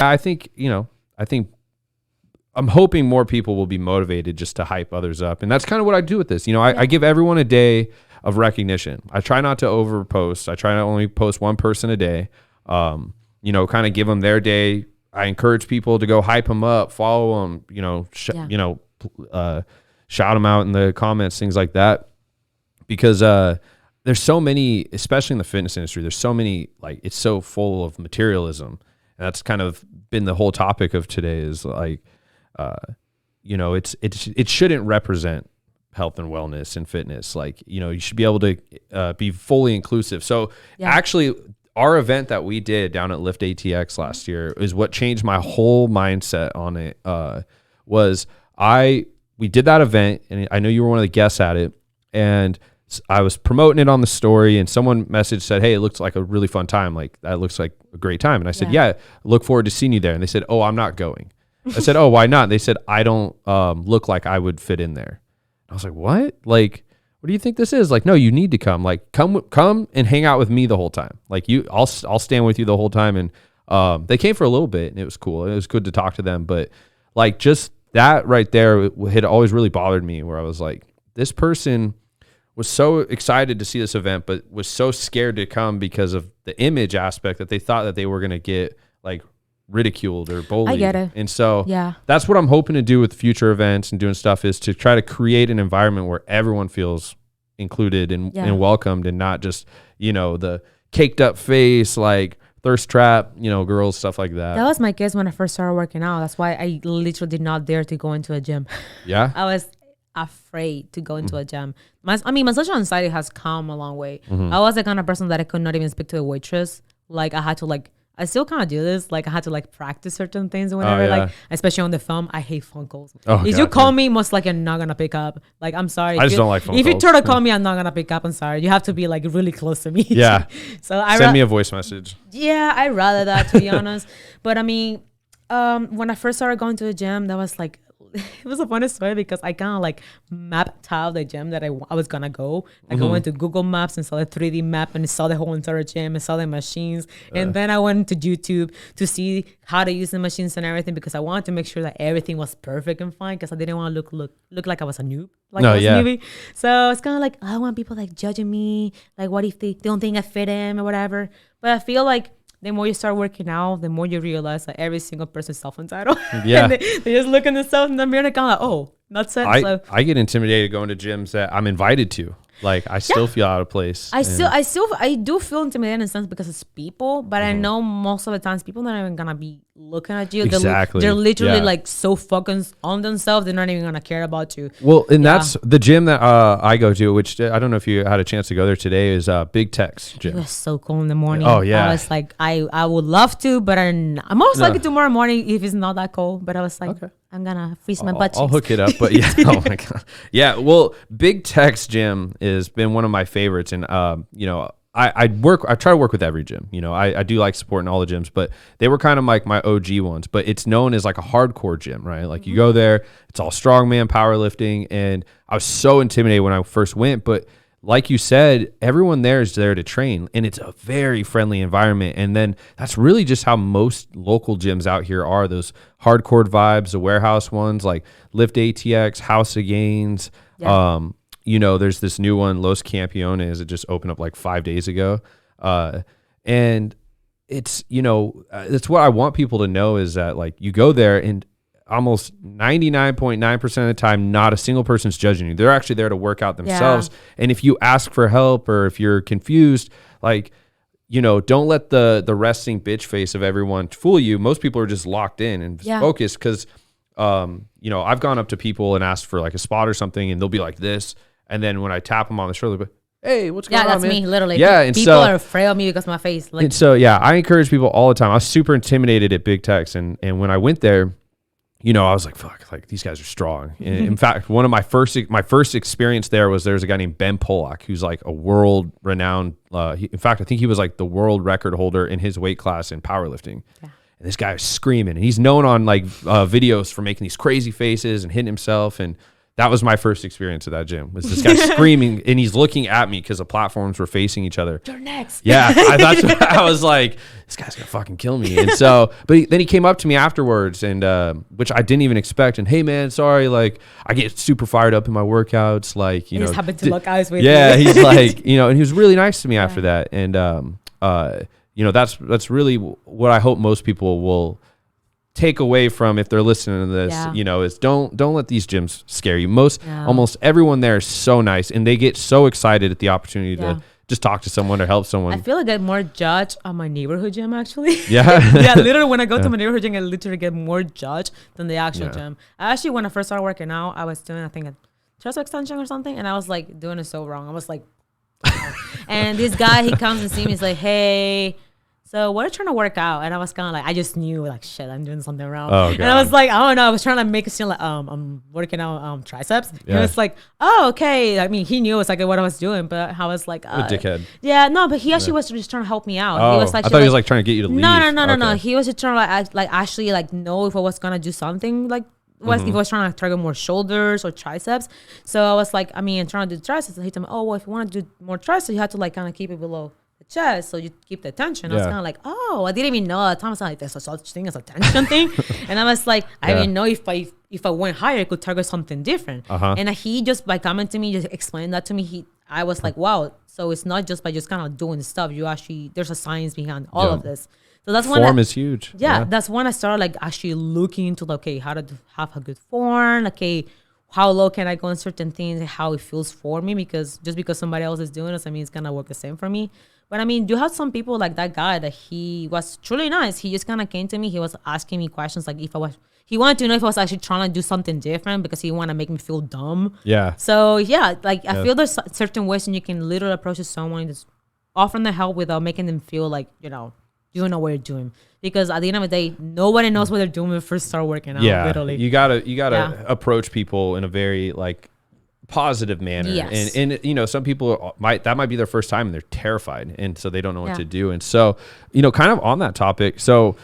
I think, I'm hoping more people will be motivated just to hype others up. And that's kind of what I do with this. I give everyone a day of recognition. I try not to overpost. I try to only post one person a day, kind of give them their day. I encourage people to go hype them up, follow them, shout them out in the comments, things like that. Because there's so many, especially in the fitness industry, there's so many, it's so full of materialism. And that's kind of been the whole topic of today is it shouldn't represent health and wellness and fitness. You should be able to be fully inclusive. So actually our event that we did down at Lift ATX last year is what changed my whole mindset on it. We did that event, and I know you were one of the guests at it, and I was promoting it on the story, and someone messaged said, "Hey, it looks like a really fun time. That looks like a great time." And I said, "Yeah, look forward to seeing you there." And they said, "Oh, I'm not going." I said, "Oh, why not?" They said, "I don't look like I would fit in there." I was like, "What? What do you think this is?" No, you need to come. Come and hang out with me the whole time. I'll stand with you the whole time. And they came for a little bit, and it was cool. It was good to talk to them. But just that right there had always really bothered me, where I was like, this person was so excited to see this event, but was so scared to come because of the image aspect that they thought that they were going to get ridiculed or bullied. I get it. And so that's what I'm hoping to do with future events and doing stuff, is to try to create an environment where everyone feels included and welcomed, and not just, the caked up face, thirst trap, girls, stuff like that. That was my case when I first started working out. That's why I literally did not dare to go into a gym. Yeah. I was afraid to go into a gym. My social anxiety has come a long way. I was the kind of person that I could not even speak to a waitress. I had to I still kind of do this. I had to practice certain things whenever, especially on the phone. I hate phone calls. If you call me, most likely you're not gonna pick up. I'm sorry. I just don't like phone calls. If you try to call me, I'm not gonna pick up. I'm sorry. You have to be really close to me. Yeah. So send me a voice message. Yeah, I'd rather that, to be honest. But when I first started going to the gym, that was it was a funny story, because I kind of mapped out the gym that I was gonna go. I went to Google Maps and saw the 3D map and saw the whole entire gym and saw the machines. And then I went to YouTube to see how to use the machines and everything, because I wanted to make sure that everything was perfect and fine, because I didn't want to look like I was a noob. I was a newbie. So it's kind of I don't want people judging me. What if they don't think I fit in or whatever? But I feel the more you start working out, the more you realize that every single person is self-entitled. Yeah. And they just look in themselves in the mirror and kind of oh, that's it. I get intimidated going to gyms that I'm invited to. I still feel out of place. I do feel intimidated in a sense, because it's people, but I know most of the times people not even gonna be looking at you. Exactly. They're literally so focused on themselves, they're not even gonna care about you. Well, and that's the gym that I go to, which I don't know if you had a chance to go there today, is Big Tech's gym. It was so cool in the morning. Oh yeah. I was I would love to, but I'm most likely tomorrow morning if it's not that cold. But I was okay. I'm gonna freeze my butt cheeks. I'll hook it up, but yeah. Oh my god. Yeah. Well, Big Tech's gym has been one of my favorites, and I try to work with every gym. I do like supporting all the gyms, but they were kind of my OG ones. But it's known as a hardcore gym, right? You go there, it's all strongman, powerlifting, and I was so intimidated when I first went, but like you said, everyone there is there to train, and it's a very friendly environment. And then that's really just how most local gyms out here are, those hardcore vibes, the warehouse ones like Lift ATX, House of Gains. Yeah. There's this new one, Los Campeones. It just opened up 5 days ago. And it's, that's what I want people to know, is that you go there and almost 99.9% of the time, not a single person's judging you. They're actually there to work out themselves. Yeah. And if you ask for help, or if you're confused, don't let the resting bitch face of everyone fool you. Most people are just locked in and focused, because, I've gone up to people and asked for a spot or something, and they'll be like this. And then when I tap them on the shoulder, hey, what's going on, man? Yeah, that's me, literally. Yeah, and people are afraid of me because of my face. And so, I encourage people all the time. I was super intimidated at Big Tech's, and when I went there, I was like, fuck, these guys are strong. And in fact, one of my first experience there's a guy named Ben Pollock, who's a world renowned. In fact, I think he was the world record holder in his weight class in powerlifting. Yeah. And this guy was screaming, and he's known on videos for making these crazy faces and hitting himself. And that was my first experience at that gym, was this guy screaming, and he's looking at me because the platforms were facing each other. You're next. Yeah. I was this guy's gonna fucking kill me. And so, then he came up to me afterwards, and which I didn't even expect. And hey, man, sorry, like I get super fired up in my workouts, like you know. Just happened to lock eyes with you. He's like, you know, and he was really nice to me after that. And you know, that's really what I hope most people will take away from if they're listening to this, you know, is don't let these gyms scare you. Almost everyone there is so nice, and they get so excited at the opportunity to just talk to someone or help someone. I feel like I get more judged on my neighborhood gym, actually. Yeah. Yeah, literally when I go to my neighborhood gym, I literally get more judged than the actual gym. Actually, when I first started working out, I was doing, I think, a chest extension or something, and I was like doing it so wrong. I was like, and this guy, he comes and sees me, he's like, hey, so what are you trying to work out? And I was kind of like, I just knew like, shit, I'm doing something wrong. Oh, and I was like, I don't know. I was trying to make it seem like I'm working out triceps. Yeah. And it was like, oh, okay. I mean, he knew it was like what I was doing, but I was like, a dickhead. Yeah, no, but he actually was just trying to help me out. Oh, he was I thought he was like trying to get you to leave. No. He was just trying to like actually like know if I was gonna do something like if I was trying to target more shoulders or triceps. So I was like, I mean, trying to do triceps. And he told me, oh, well, if you want to do more triceps, you have to like kind of keep it below chest, so you keep the tension. I was kind of like, oh, I didn't even know at the time. I was like, there's a such thing as a tension thing. And I was like, I didn't know if I went higher, I could target something different. And he just by coming to me, just explained that to me. I was like, wow. So it's not just by just kind of doing stuff. You actually, there's a science behind all of this. So that's when form is huge. Yeah, that's when I started like actually looking into like, okay, how to have a good form. Okay, how low can I go on certain things? How it feels for me, because just because somebody else is doing it, doesn't mean it's gonna work the same for me. But I mean, you have some people like that guy that he was truly nice. He just kind of came to me. He was asking me questions like he wanted to know if I was actually trying to do something different because he wanted to make me feel dumb. Yeah. So yeah, like I feel there's certain ways and you can literally approach someone, just offering the help without making them feel like, you know what you're doing. Because at the end of the day, nobody knows what they're doing when they first start working out. Yeah. Literally. You gotta approach people in a very like positive manner. Yes. And you know, some people might be their first time and they're terrified, and so they don't know what to do. And so, you know, kind of on that topic, so